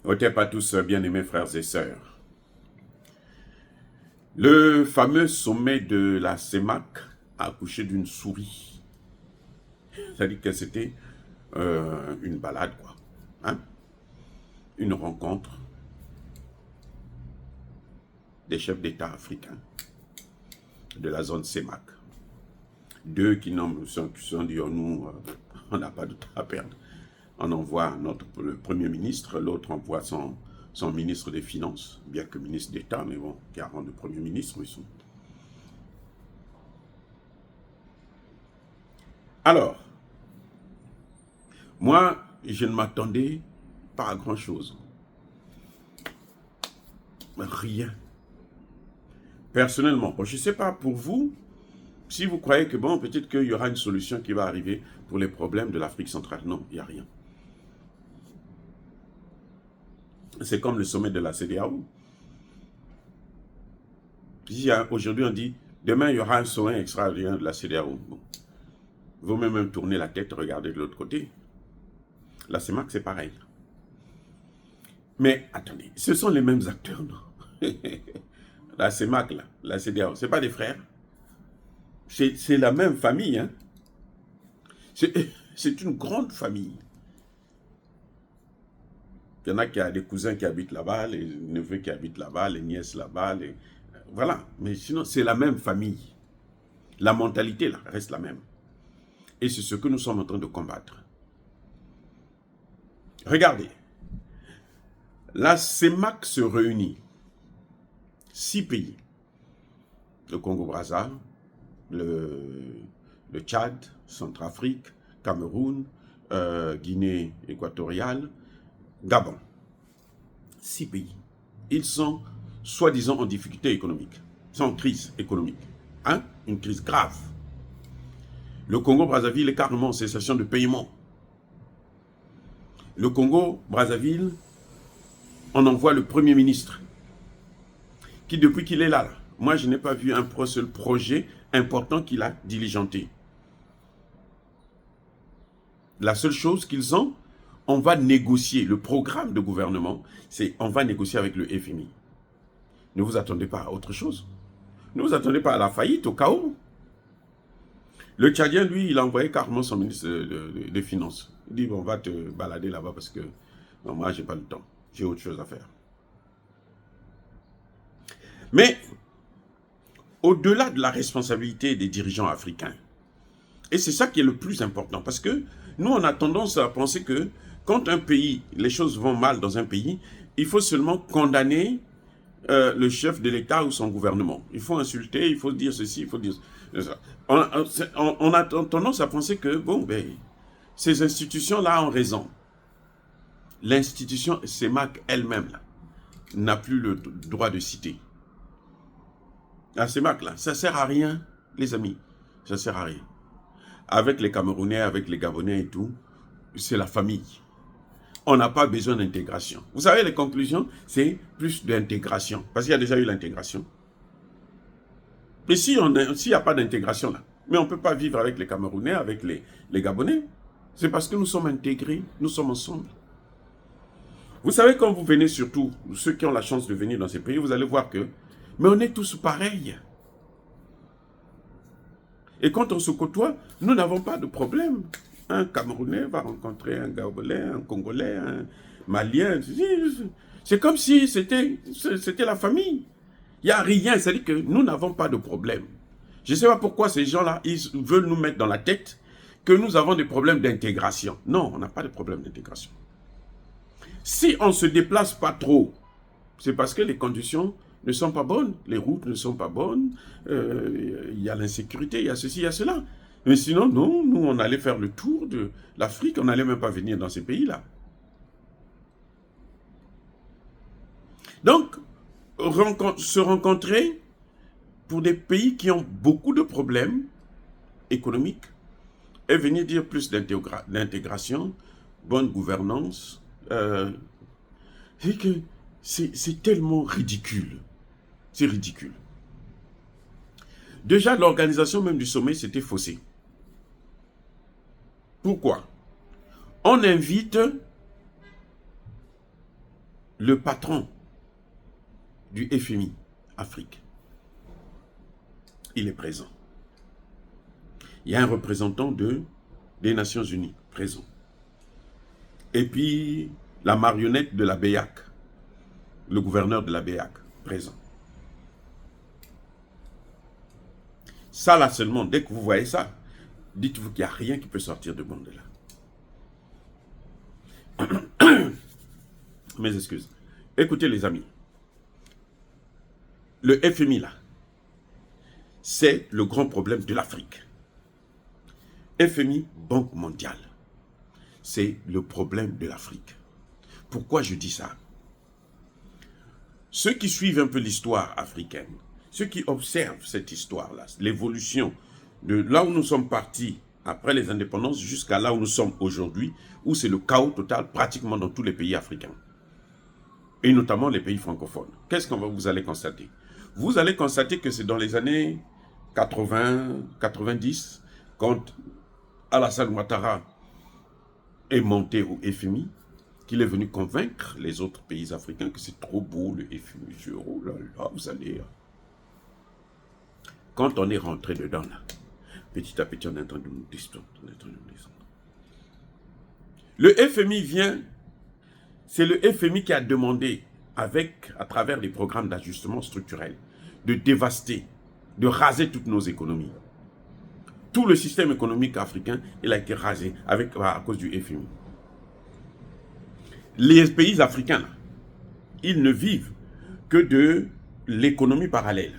Otep à tous, bien-aimés frères et sœurs. Le fameux sommet de la CEMAC a accouché d'une souris. C'est-à-dire que c'était une balade, quoi. Hein? Une rencontre des chefs d'État africains de la zone CEMAC. Deux qui sont dit, nous, on n'a pas de temps à perdre. On envoie le Premier ministre, l'autre envoie son ministre des Finances, bien que ministre d'État, mais bon, qui a rendu Premier ministre, ils sont. Alors, moi, je ne m'attendais pas à grand-chose. Rien. Personnellement, bon, je ne sais pas pour vous, si vous croyez que, bon, peut-être qu'il y aura une solution qui va arriver pour les problèmes de l'Afrique centrale. Non, il n'y a rien. C'est comme le sommet de la CEDEAO. Aujourd'hui, on dit, demain, il y aura un sommet extraordinaire de la CEDEAO. Bon. Vous même tourner la tête, regardez de l'autre côté. La CEMAC, c'est pareil. Mais attendez, ce sont les mêmes acteurs, non? La CEMAC, là, la CEDEAO, ce n'est pas des frères. C'est la même famille. Hein? C'est une grande famille. Il y en a qui ont des cousins qui habitent là-bas, les neveux qui habitent là-bas, les nièces là-bas. Voilà. Mais sinon, c'est la même famille. La mentalité, là, reste la même. Et c'est ce que nous sommes en train de combattre. Regardez. La CEMAC se réunit. 6 pays. Le Congo-Brazza, le Tchad, Centrafrique, Cameroun, Guinée équatoriale, Gabon. 6 pays. Ils sont soi-disant en difficulté économique. Ils sont en crise économique. Hein? Une crise grave. Le Congo-Brazzaville est carrément en cessation de paiement. Le Congo-Brazzaville, on envoie le Premier ministre qui, depuis qu'il est là, moi je n'ai pas vu un seul projet important qu'il a diligenté. La seule chose qu'ils ont, on va négocier, le programme de gouvernement, c'est on va négocier avec le FMI. Ne vous attendez pas à autre chose. Ne vous attendez pas à la faillite, au chaos. Le Tchadien, lui, il a envoyé carrément son ministre des Finances. Il dit, bon, on va te balader là-bas parce que non, moi, j'ai pas le temps. J'ai autre chose à faire. Mais, au-delà de la responsabilité des dirigeants africains, et c'est ça qui est le plus important, parce que nous, on a tendance à penser que quand un pays, les choses vont mal dans un pays, il faut seulement condamner le chef de l'État ou son gouvernement. Il faut insulter, il faut dire ceci, il faut dire ça. On a tendance à penser que, bon, ben, ces institutions-là ont raison. L'institution CEMAC elle-même n'a plus le droit de citer. La CEMAC, là, ça ne sert à rien, les amis. Ça ne sert à rien. Avec les Camerounais, avec les Gabonais et tout, c'est la famille. On n'a pas besoin d'intégration. Vous savez, les conclusions, c'est plus d'intégration. Parce qu'il y a déjà eu l'intégration. Mais s'il n'y a pas d'intégration là, mais on ne peut pas vivre avec les Camerounais, avec les Gabonais. C'est parce que nous sommes intégrés, nous sommes ensemble. Vous savez, quand vous venez, surtout, ceux qui ont la chance de venir dans ces pays, vous allez voir que, mais on est tous pareils. Et quand on se côtoie, nous n'avons pas de problème. Un Camerounais va rencontrer un Gabonais, un Congolais, un Malien. C'est comme si c'était la famille. Il n'y a rien, c'est-à-dire que nous n'avons pas de problème. Je ne sais pas pourquoi ces gens-là, ils veulent nous mettre dans la tête que nous avons des problèmes d'intégration. Non, on n'a pas de problème d'intégration. Si on ne se déplace pas trop, c'est parce que les conditions ne sont pas bonnes, les routes ne sont pas bonnes, il y a l'insécurité, il y a ceci, il y a cela. Mais sinon, non, nous, on allait faire le tour de l'Afrique, on n'allait même pas venir dans ces pays-là. Donc, se rencontrer pour des pays qui ont beaucoup de problèmes économiques et venir dire plus d'intégration, bonne gouvernance, c'est tellement ridicule. C'est ridicule. Déjà, l'organisation même du sommet, c'était faussé. Pourquoi? On invite le patron du FMI Afrique, il est présent. Il y a un représentant des Nations Unies présent. Et puis, la marionnette de la BEAC, le gouverneur de la BEAC, présent. Ça, là seulement, dès que vous voyez ça, dites-vous qu'il n'y a rien qui peut sortir de bon de là. Mes excuses. Écoutez les amis, le FMI là, c'est le grand problème de l'Afrique. FMI, Banque mondiale, c'est le problème de l'Afrique. Pourquoi je dis ça? Ceux qui suivent un peu l'histoire africaine, ceux qui observent cette histoire-là, l'évolution de là où nous sommes partis après les indépendances jusqu'à là où nous sommes aujourd'hui, où c'est le chaos total pratiquement dans tous les pays africains, et notamment les pays francophones. Qu'est-ce que vous allez constater? Vous allez constater que c'est dans les années 80, 90, quand Alassane Ouattara est monté au FMI, qu'il est venu convaincre les autres pays africains que c'est trop beau le FMI. Oh là là, vous allez... Quand on est rentré dedans, là, petit à petit, on est en train de nous descendre. Le FMI vient, c'est le FMI qui a demandé, à travers les programmes d'ajustement structurel, de dévaster, de raser toutes nos économies. Tout le système économique africain, il a été rasé à cause du FMI. Les pays africains, là, ils ne vivent que de l'économie parallèle.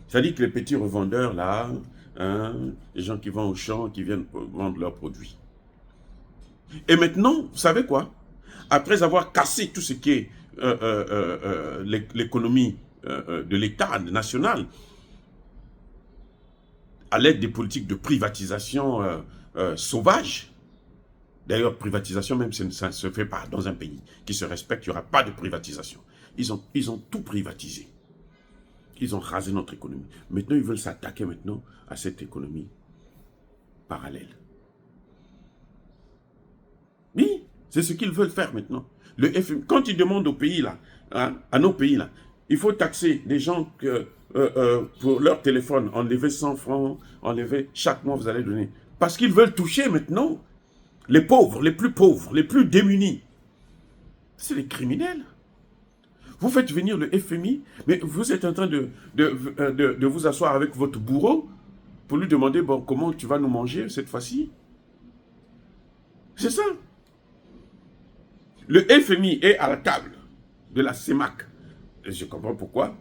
C'est-à-dire que les petits revendeurs, là, hein, les gens qui vont au champ, qui viennent vendre leurs produits. Et maintenant, vous savez quoi? Après avoir cassé tout ce qui est l'économie de l'État national, à l'aide des politiques de privatisation sauvages. D'ailleurs, privatisation, même ça ne se fait pas dans un pays qui se respecte, il n'y aura pas de privatisation. Ils ont tout privatisé. Ils ont rasé notre économie. Maintenant, ils veulent s'attaquer maintenant à cette économie parallèle. Oui, c'est ce qu'ils veulent faire maintenant. Le FMI, quand ils demandent aux pays là, hein, à nos pays là, il faut taxer les gens que pour leur téléphone, enlever 100 francs, enlever chaque mois vous allez donner. Parce qu'ils veulent toucher maintenant les pauvres, les plus démunis. C'est les criminels. Vous faites venir le FMI, mais vous êtes en train de vous asseoir avec votre bourreau pour lui demander, bon, comment tu vas nous manger cette fois-ci? C'est ça. Le FMI est à la table de la CEMAC. Et je comprends pourquoi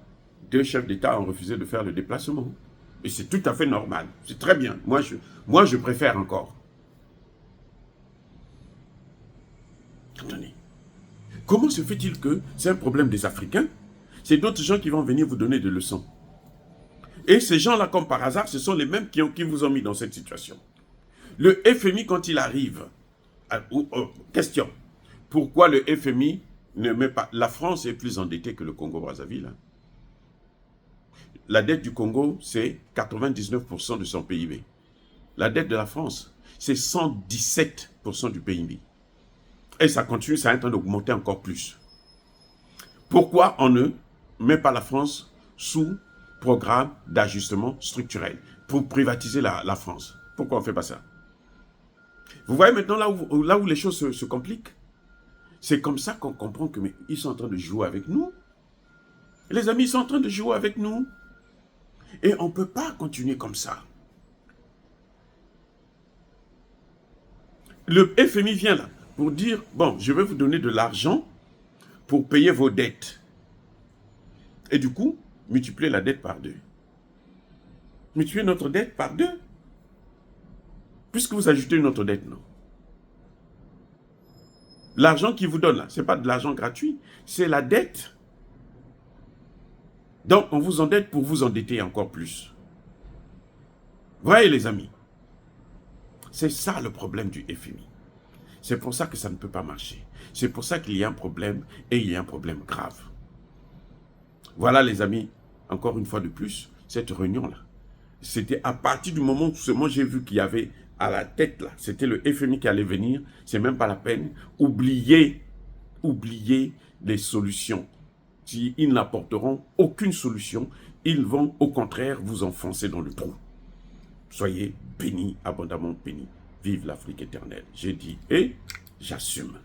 2 chefs d'État ont refusé de faire le déplacement. Et c'est tout à fait normal. C'est très bien. Moi, je préfère encore. Attendez. Comment se fait-il que c'est un problème des Africains? C'est d'autres gens qui vont venir vous donner des leçons. Et ces gens-là, comme par hasard, ce sont les mêmes qui vous ont mis dans cette situation. Le FMI, quand il arrive... question. Pourquoi le FMI ne met pas... La France est plus endettée que le Congo-Brazzaville. Hein. La dette du Congo, c'est 99% de son PIB. La dette de la France, c'est 117% du PIB. Et ça continue, ça est en train d'augmenter encore plus. Pourquoi on ne met pas la France sous programme d'ajustement structurel pour privatiser la France? Pourquoi on ne fait pas ça? Vous voyez maintenant là où les choses se compliquent? C'est comme ça qu'on comprend que mais ils sont en train de jouer avec nous. Les amis, ils sont en train de jouer avec nous. Et on ne peut pas continuer comme ça. Le FMI vient là pour dire, bon, je vais vous donner de l'argent pour payer vos dettes. Et du coup, multiplier la dette par 2. Multiplier notre dette par 2. Puisque vous ajoutez une autre dette, non. L'argent qu'il vous donne là, ce n'est pas de l'argent gratuit, c'est la dette. Donc, on vous endette pour vous endetter encore plus. Voyez les amis, c'est ça le problème du FMI. C'est pour ça que ça ne peut pas marcher. C'est pour ça qu'il y a un problème et il y a un problème grave. Voilà les amis, encore une fois de plus, cette réunion-là. C'était à partir du moment où seulement j'ai vu qu'il y avait à la tête là, c'était le FMI qui allait venir, c'est même pas la peine. Oubliez oublier les solutions. S'ils n'apporteront aucune solution, ils vont au contraire vous enfoncer dans le trou. Soyez bénis, abondamment bénis. Vive l'Afrique éternelle. J'ai dit et j'assume.